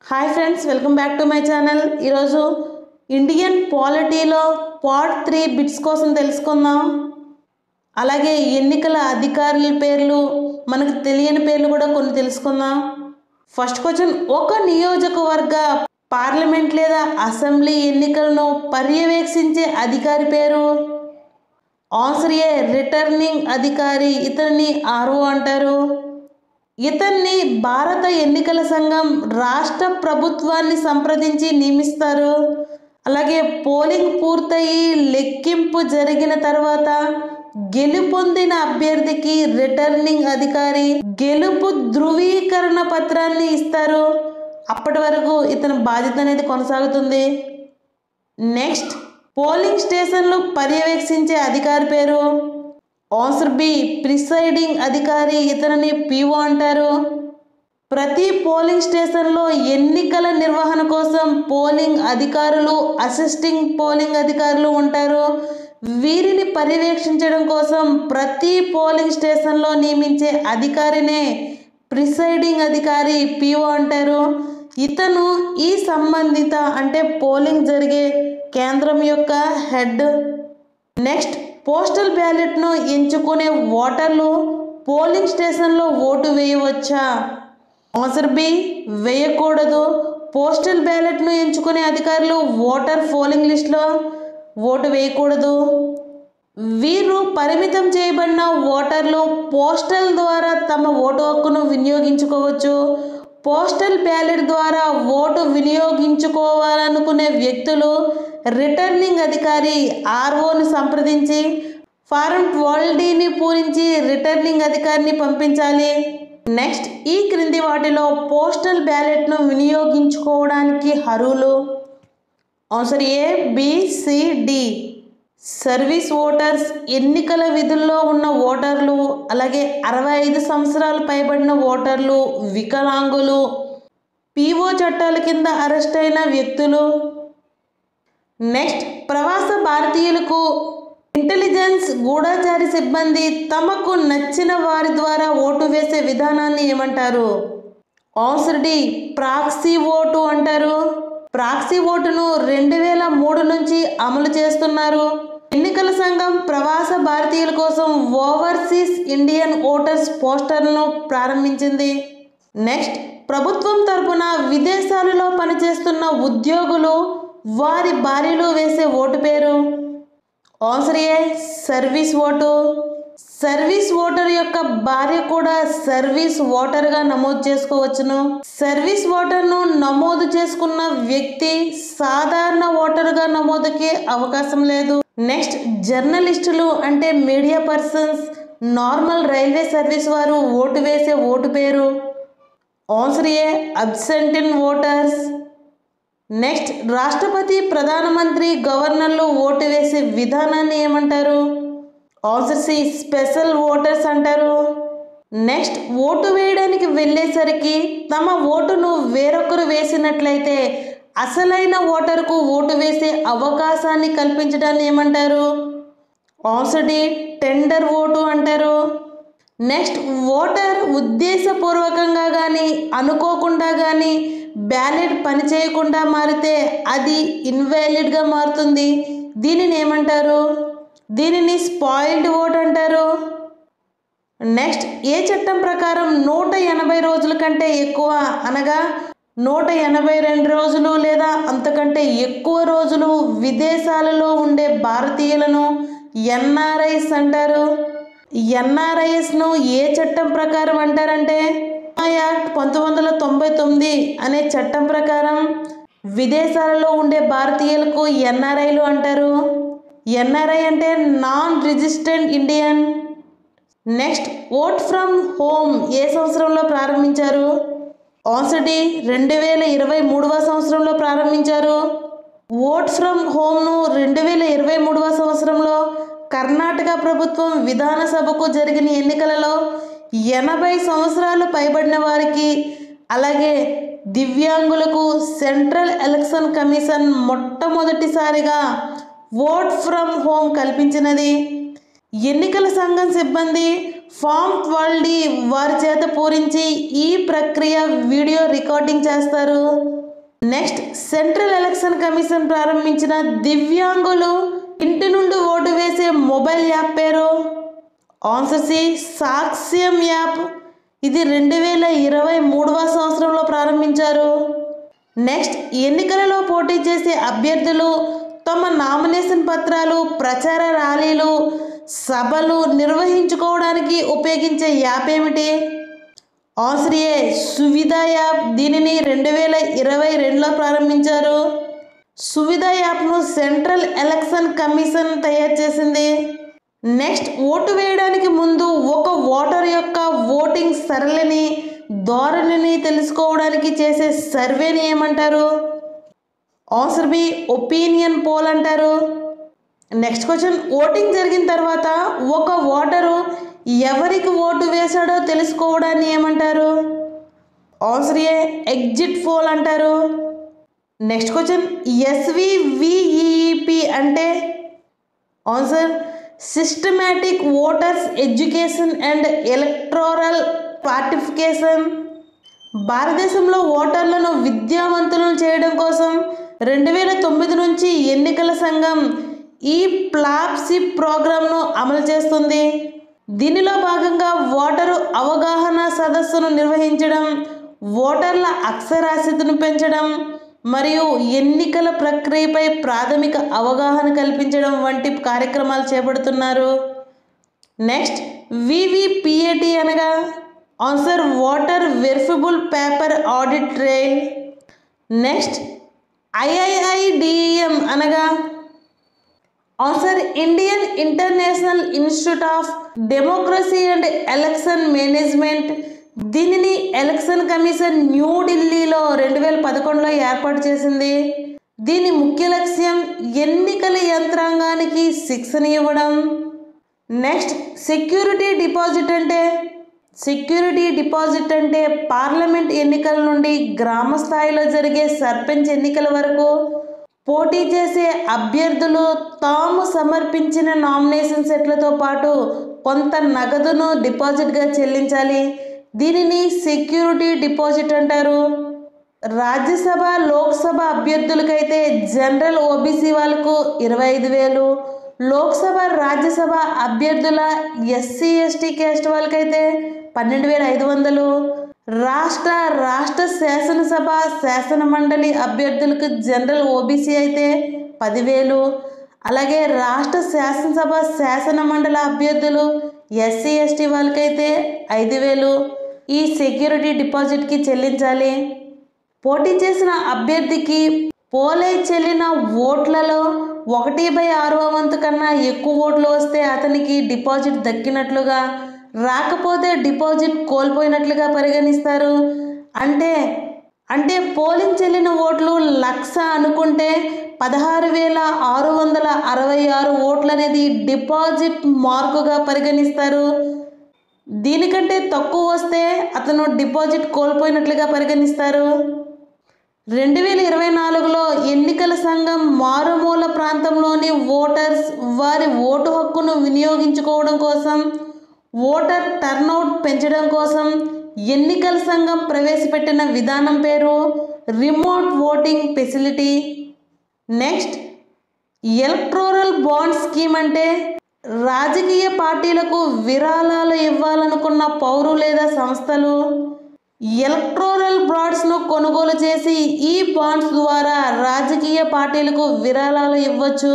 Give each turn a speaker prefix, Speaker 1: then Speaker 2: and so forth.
Speaker 1: Hi friends, welcome back to my channel. ఈరోజు Indian పాలిటీలో part 3 bits కోసం తెలుసుకుందాం. అలాగే ఎన్నికల అధికారుల పేర్లు, మనకు తెలియని పేర్లు కూడా కొన్ని తెలుసుకుందాం. ఫస్ట్ క్వశ్చన్, ఒక నియోజకవర్గ పార్లమెంట్ లేదా అసెంబ్లీ ఎన్నికలను పర్యవేక్షించే అధికారి పేరు? ఆన్సర్ ఏ రిటర్నింగ్ అధికారి. ఇతన్ని ఆర్ఓ అంటారు. ఇతన్ని భారత ఎన్నికల సంఘం రాష్ట్ర ప్రభుత్వాన్ని సంప్రదించి నియమిస్తారు. అలాగే పోలింగ్ పూర్తయి లెక్కింపు జరిగిన తర్వాత గెలుపొందిన అభ్యర్థికి రిటర్నింగ్ అధికారి గెలుపు ధృవీకరణ పత్రాన్ని ఇస్తారు. అప్పటి వరకు ఇతని బాధ్యత అనేది కొనసాగుతుంది. నెక్స్ట్, పోలింగ్ స్టేషన్లు పర్యవేక్షించే అధికారి పేరు? ఆన్సర్ బి ప్రిసైడింగ్ అధికారి. ఇతనిని పిఓ అంటారు. ప్రతి పోలింగ్ స్టేషన్లో ఎన్నికల నిర్వహణ కోసం పోలింగ్ అధికారులు, అసిస్టింగ్ పోలింగ్ అధికారులు ఉంటారు. వీరిని పర్యవేక్షించడం కోసం ప్రతి పోలింగ్ స్టేషన్లో నియమించే అధికారినే ప్రిసైడింగ్ అధికారి, పిఓ అంటారు. ఇతను ఈ సంబంధిత అంటే పోలింగ్ జరిగే కేంద్రం యొక్క హెడ్. నెక్స్ట్, పోస్టల్ బ్యాలెట్ను ఎంచుకునే ఓటర్లు పోలింగ్ స్టేషన్లో ఓటు వేయవచ్చా? ఆన్సర్ బి వేయకూడదు. పోస్టల్ బ్యాలెట్ను ఎంచుకునే అధికారులు ఓటర్ పోలింగ్ లిస్టులో ఓటు వేయకూడదు. వీరు పరిమితం చేయబడిన ఓటర్లు పోస్టల్ ద్వారా తమ ఓటు హక్కును వినియోగించుకోవచ్చు. పోస్టల్ బ్యాలెట్ ద్వారా ఓటు వినియోగించుకోవాలనుకునే వ్యక్తులు రిటర్నింగ్ అధికారి ఆర్ఓని సంప్రదించి ఫారం 12Dని పూరించి రిటర్నింగ్ అధికారిని పంపించాలి. నెక్స్ట్, ఈ క్రింది వాటిలో పోస్టల్ బ్యాలెట్ను వినియోగించుకోవడానికి అర్హులు? Answer A B C D. Service voters, ఎన్నికల విధుల్లో ఉన్న ఓటర్లు, అలాగే 65 సంవత్సరాలు పైబడిన ఓటర్లు, వికలాంగులు, పిఓ చట్టాల కింద అరెస్ట్ అయిన వ్యక్తులు. నెక్స్ట్, ప్రవాస భారతీయులకు ఇంటెలిజెన్స్ గూఢచారి సిబ్బంది తమకు నచ్చిన వారి ద్వారా ఓటు వేసే విధానాన్ని ఏమంటారు? ఆన్సర్ డి ప్రాక్సీ ఓటు అంటారు. ప్రాక్సీ ఓటును 2003 నుంచి అమలు చేస్తున్నారు. ఎన్నికల సంఘం ప్రవాస భారతీయుల కోసం ఓవర్సీస్ ఇండియన్ ఓటర్స్ పోస్టర్లను ప్రారంభించింది. నెక్స్ట్, ప్రభుత్వం తరపున విదేశాలలో పనిచేస్తున్న ఉద్యోగులు వారి భార్యలు వేసే ఓటు పేరు? ఆన్సర్ ఏ సర్వీస్ ఓటు. సర్వీస్ ఓటర్ యొక్క భార్య కూడా సర్వీస్ ఓటర్గా నమోదు చేసుకోవచ్చును. సర్వీస్ ఓటర్ను నమోదు చేసుకున్న వ్యక్తి సాధారణ ఓటర్గా నమోదుకి అవకాశం లేదు. నెక్స్ట్, జర్నలిస్టులు అంటే media persons normal railway service వారు ఓటు వేసే ఓటు పేరు? ఆన్సర్ ఏ అబ్సెంటిన్ ఓటర్స్. నెక్స్ట్, రాష్ట్రపతి, ప్రధానమంత్రి, గవర్నర్లు ఓటు వేసే విధానాన్ని ఏమంటారు? ఆన్సర్ సి స్పెషల్ ఓటర్స్ అంటారు. నెక్స్ట్, ఓటు వేయడానికి వెళ్ళేసరికి తమ ఓటును వేరొకరు వేసినట్లయితే అసలైన ఓటరుకు ఓటు వేసే అవకాశాన్ని కల్పించడాన్ని ఏమంటారు? ఆన్సర్ డి టెండర్ ఓటు అంటారు. నెక్స్ట్, ఓటర్ ఉద్దేశపూర్వకంగా కానీ అనుకోకుండా కానీ బ్యాలెట్ పనిచేయకుండా మారితే అది ఇన్వాలిడ్గా మారుతుంది. దీనిని ఏమంటారు? దీనిని స్పాయిల్డ్ ఓట్ అంటారు. నెక్స్ట్, ఏ చట్టం ప్రకారం 180 రోజుల కంటే ఎక్కువ అనగా 182 రోజులు లేదా అంతకంటే ఎక్కువ రోజులు విదేశాలలో ఉండే భారతీయులను ఎన్ఆర్ఐస్ అంటారు. ఎన్ఆర్ఐఎస్ను ఏ చట్టం ప్రకారం అంటారంటే యాక్ట్ 1999 అనే చట్టం ప్రకారం విదేశాలలో ఉండే భారతీయులకు ఎన్ఆర్ఐలు అంటారు. ఎన్ఆర్ఐ అంటే non registered Indian. Next, vote from home ఏ సంవత్సరంలో ప్రారంభించారు? ఆన్సర్ డి 2023వ సంవత్సరంలో ప్రారంభించారు. ఓట్ ఫ్రమ్ హోమ్ను 2023వ సంవత్సరంలో కర్ణాటక ప్రభుత్వం విధానసభకు జరిగిన ఎన్నికలలో 80 సంవత్సరాలు పైబడిన వారికి, అలాగే దివ్యాంగులకు సెంట్రల్ ఎలక్షన్ కమిషన్ మొట్టమొదటిసారిగా ఓట్ ఫ్రమ్ హోమ్ కల్పించినది. ఎన్నికల సంఘం సిబ్బంది ఫామ్ 12D వారి చేత పూరించి ఈ ప్రక్రియ వీడియో రికార్డింగ్ చేస్తారు. నెక్స్ట్, సెంట్రల్ ఎలక్షన్ కమిషన్ ప్రారంభించిన దివ్యాంగులు ఇంటి నుండి ఓటు వేసే మొబైల్ యాప్ పేరు? ఆన్సర్ సి, సాక్ష్యం యాప్. ఇది 2023వ సంవత్సరంలో ప్రారంభించారు. నెక్స్ట్, ఎన్నికలలో పోటీ చేసే అభ్యర్థులు తమ నామినేషన్ పత్రాలు, ప్రచార ర్యాలీలు, సభలు నిర్వహించుకోవడానికి ఉపయోగించే యాప్ ఏమిటి? ఆన్సర్ ఏ, సువిధ యాప్. దీనిని 2022లో ప్రారంభించారు. సువిధ యాప్ను సెంట్రల్ ఎలక్షన్ కమిషన్ తయారు చేసింది. నెక్స్ట్, ఓటు వేయడానికి ముందు ఒక ఓటర్ యొక్క ఓటింగ్ సరళిని, ధోరణిని తెలుసుకోవడానికి చేసే సర్వేని ఏమంటారు? ఆన్సర్ బి, ఒపీనియన్ పోల్ అంటారు. నెక్స్ట్ క్వశ్చన్, ఓటింగ్ జరిగిన తర్వాత ఒక ఓటరు ఎవరికి ఓటు వేశాడో తెలుసుకోవడాన్ని ఏమంటారు? ఆన్సర్ ఏ, ఎగ్జిట్ పోల్ అంటారు. నెక్స్ట్ క్వశ్చన్, SVVEP అంటే? Answer, systematic voters education and electoral participation. భారతదేశంలో ఓటర్లను విద్యావంతులను చేయడం కోసం 2009 నుంచి ఎన్నికల సంఘం ఈ ఫ్లాగ్షిప్ ప్రోగ్రాంను అమలు చేస్తుంది. దీనిలో భాగంగా ఓటరు అవగాహన సదస్సును నిర్వహించడం, ఓటర్ల అక్షరాస్యతను పెంచడం మరియు ఎన్నికల ప్రక్రియపై ప్రాథమిక అవగాహన కల్పించడం వంటి కార్యక్రమాలు చేపడుతున్నారు. నెక్స్ట్, VVPAT అనగా? Answer, voter verifiable paper audit trail. Next, IIIDEM అనగా? Answer, Indian international institute of democracy and election management. దీనిని ఎలక్షన్ కమిషన్ న్యూఢిల్లీలో 2011లో ఏర్పాటు చేసింది. దీని ముఖ్య లక్ష్యం ఎన్నికల యంత్రాంగానికి శిక్షణ ఇవ్వడం. నెక్స్ట్, సెక్యూరిటీ డిపాజిట్ అంటే? సెక్యూరిటీ డిపాజిట్ అంటే పార్లమెంట్ ఎన్నికల నుండి గ్రామ స్థాయిలో జరిగే సర్పంచ్ ఎన్నికల వరకు పోటీ చేసే అభ్యర్థులు తాము సమర్పించిన నామినేషన్ సెట్లతో పాటు కొంత నగదును డిపాజిట్గా చెల్లించాలి. దీనిని సెక్యూరిటీ డిపాజిట్ అంటారు. రాజ్యసభ, లోక్సభ అభ్యర్థులకైతే జనరల్ OBC వాళ్ళకు 25,000, లోక్సభ, రాజ్యసభ అభ్యర్థుల SC ST క్యాస్ట్ వాళ్ళకైతే 12,500, రాష్ట్ర శాసనసభ, శాసన మండలి అభ్యర్థులకు జనరల్ OBC అయితే 10,000, అలాగే రాష్ట్ర శాసనసభ, శాసన మండలి అభ్యర్థులు SC ST వాళ్ళకైతే 5,000 ఈ సెక్యూరిటీ డిపాజిట్కి చెల్లించాలి. పోటీ చేసిన అభ్యర్థికి పోలై చెల్లిన ఓట్లలో 1/6వ వంతు కన్నా ఎక్కువ ఓట్లు వస్తే అతనికి డిపాజిట్ దక్కినట్లుగా, రాకపోతే డిపాజిట్ కోల్పోయినట్లుగా పరిగణిస్తారు. అంటే పోలింగ్ చెల్లిన ఓట్లు 1,00,000 అనుకుంటే 16,666 ఓట్లు అనేది డిపాజిట్ మార్కుగా పరిగణిస్తారు. దీనికంటే తక్కువ వస్తే అతను డిపాజిట్ కోల్పోయినట్లుగా పరిగణిస్తారు. 2024లో ఎన్నికల సంఘం మారుమూల ప్రాంతంలోని ఓటర్స్ వారి ఓటు హక్కును వినియోగించుకోవడం కోసం, ఓటర్ టర్నౌట్ పెంచడం కోసం ఎన్నికల సంఘం ప్రవేశపెట్టిన విధానం పేరు remote voting facility. Next, electoral bond scheme అంటే? రాజకీయ పార్టీలకు విరాళాలు ఇవ్వాలనుకున్న పౌరులు లేదా సంస్థలు ఎలక్టోరల్ బాండ్స్ను కొనుగోలు చేసి ఈ బాండ్స్ ద్వారా రాజకీయ పార్టీలకు విరాళాలు ఇవ్వచ్చు.